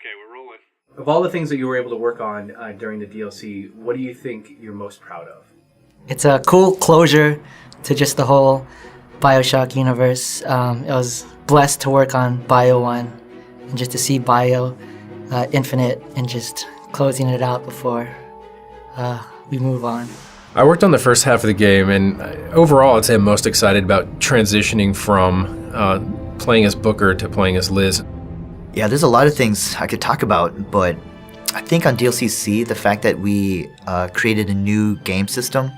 Okay, we're rolling. Of all the things that you were able to work on during the DLC, what do you think you're most proud of? It's a cool closure to just the whole BioShock universe. I was blessed to work on Bio 1 and just to see Bio Infinite and just closing it out before we move on. I worked on the first half of the game, and overall I'd say I'm most excited about transitioning from playing as Booker to playing as Liz. Yeah, there's a lot of things I could talk about, but I think on DLCC, the fact that we created a new game system,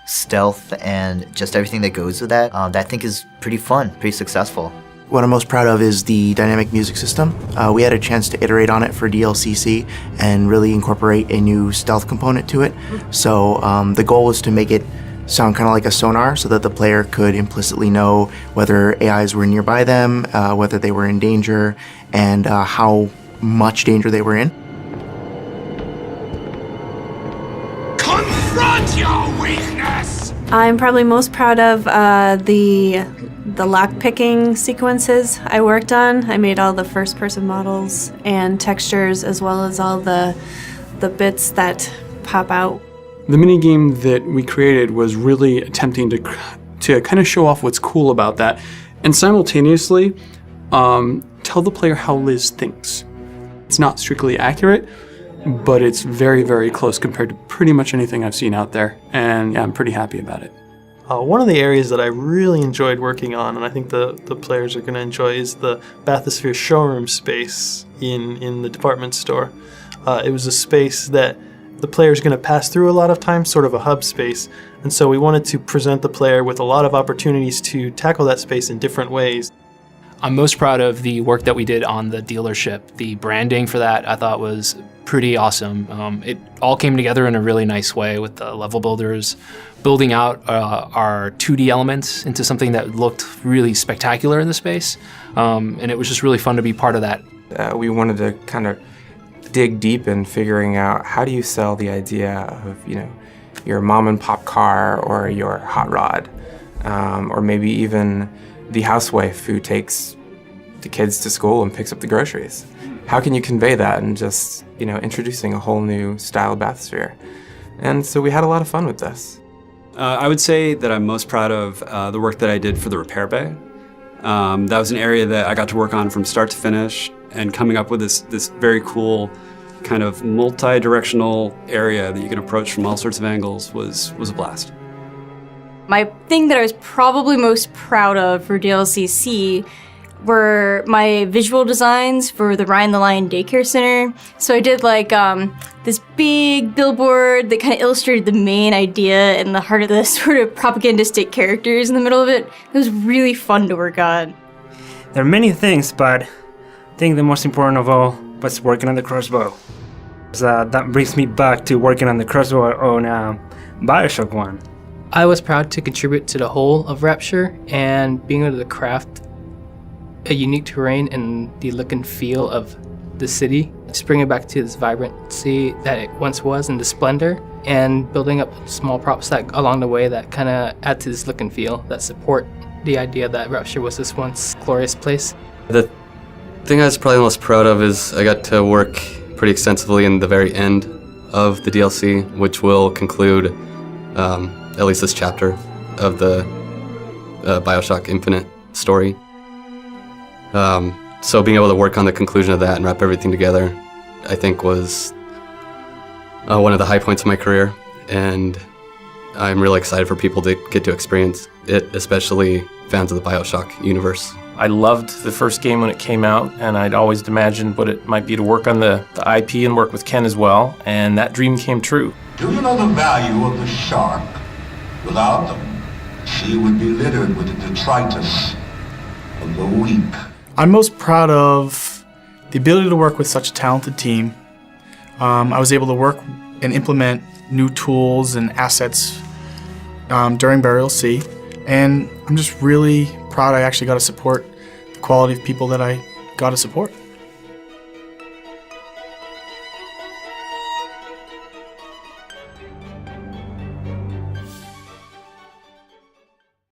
stealth, and just everything that goes with that, that I think is pretty fun, pretty successful. What I'm most proud of is the dynamic music system. We had a chance to iterate on it for DLCC and really incorporate a new stealth component to it. So the goal was to make it sound kind of like a sonar so that the player could implicitly know whether AIs were nearby them, whether they were in danger, and how much danger they were in. Confront your weakness! I'm probably most proud of the lock-picking sequences I worked on. I made all the first-person models and textures, as well as all the bits that pop out. The minigame that we created was really attempting to kind of show off what's cool about that, and simultaneously tell the player how Liz thinks. It's not strictly accurate, but it's very, very close compared to pretty much anything I've seen out there, and yeah, I'm pretty happy about it. One of the areas that I really enjoyed working on, and I think the players are going to enjoy, is the Bathysphere showroom space in the department store. It was a space that the player is going to pass through a lot of times, sort of a hub space, and so we wanted to present the player with a lot of opportunities to tackle that space in different ways. I'm most proud of the work that we did on the dealership. The branding for that I thought was pretty awesome. It all came together in a really nice way with the level builders building out our 2D elements into something that looked really spectacular in the space. And it was just really fun to be part of that. We wanted to kind of dig deep in figuring out how do you sell the idea of, your mom and pop car or your hot rod, or maybe even the housewife who takes the kids to school and picks up the groceries. How can you convey that in just, introducing a whole new style bathysphere? And so we had a lot of fun with this. I would say that I'm most proud of the work that I did for the repair bay. That was an area that I got to work on from start to finish, and coming up with this very cool kind of multi-directional area that you can approach from all sorts of angles was a blast. My thing that I was probably most proud of for DLCC were my visual designs for the Ryan the Lion Daycare Center. So I did this big billboard that kind of illustrated the main idea and the heart of the sort of propagandistic characters in the middle of it. It was really fun to work on. There are many things, but I think the most important of all was working on the crossbow. That brings me back to working on the crossbow on BioShock 1. I was proud to contribute to the whole of Rapture and being able to craft a unique terrain and the look and feel of the city, just bring it back to this vibrancy that it once was and the splendor, and building up small props that along the way that kind of add to this look and feel that support the idea that Rapture was this once glorious place. The thing I was probably most proud of is I got to work pretty extensively in the very end of the DLC, which will conclude at least this chapter of the BioShock Infinite story. So being able to work on the conclusion of that and wrap everything together, I think was one of the high points of my career, and I'm really excited for people to get to experience it, especially fans of the BioShock universe. I loved the first game when it came out, and I'd always imagined what it might be to work on the IP and work with Ken as well, and that dream came true. Do you know the value of the shark? Without them, the sea would be littered with the detritus of the weak. I'm most proud of the ability to work with such a talented team. I was able to work and implement new tools and assets during Burial Sea, and I'm just really proud I actually got to support the quality of people that I got to support.